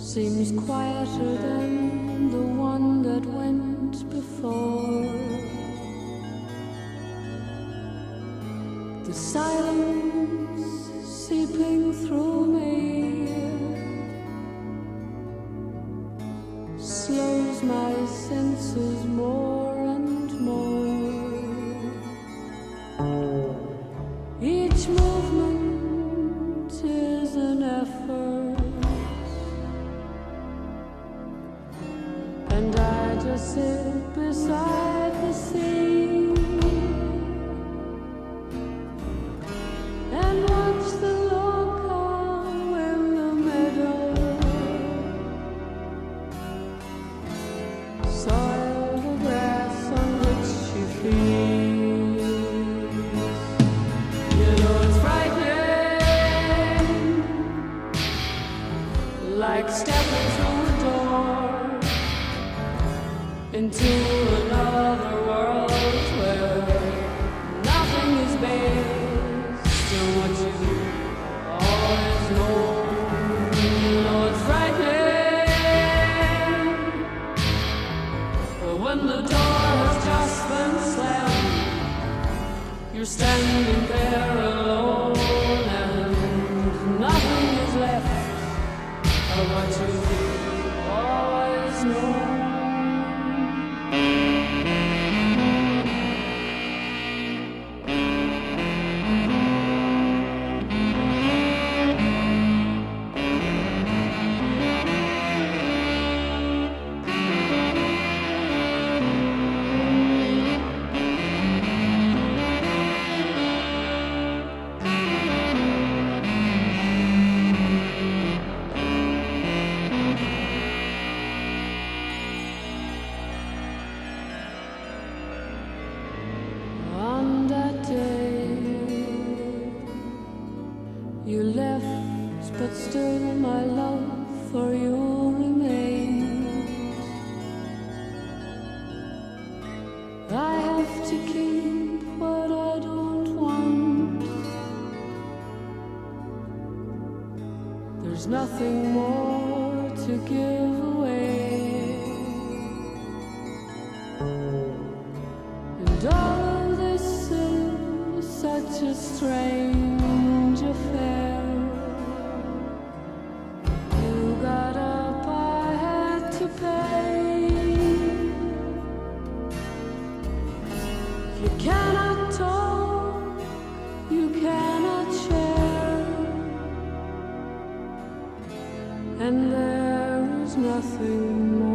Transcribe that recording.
seems quieter than the one that went before. The silence seeping through me slows my senses more and more. Each movement is an effort, and I just sit beside the sea and watch the long cow in the meadow soil the grass on which she feeds. You know it's frightening, like stepping through a door into another world where nothing is based on what you always know. You know it's frightening, but when the door has just been slammed, you're standing there alone and nothing is left of what you always know. You left, but still my love for you remains. I have to keep what I don't want. There's nothing more to give away, and all of this is such a strange affair. You got up, I had to pay. You cannot talk, you cannot share, and there is nothing more.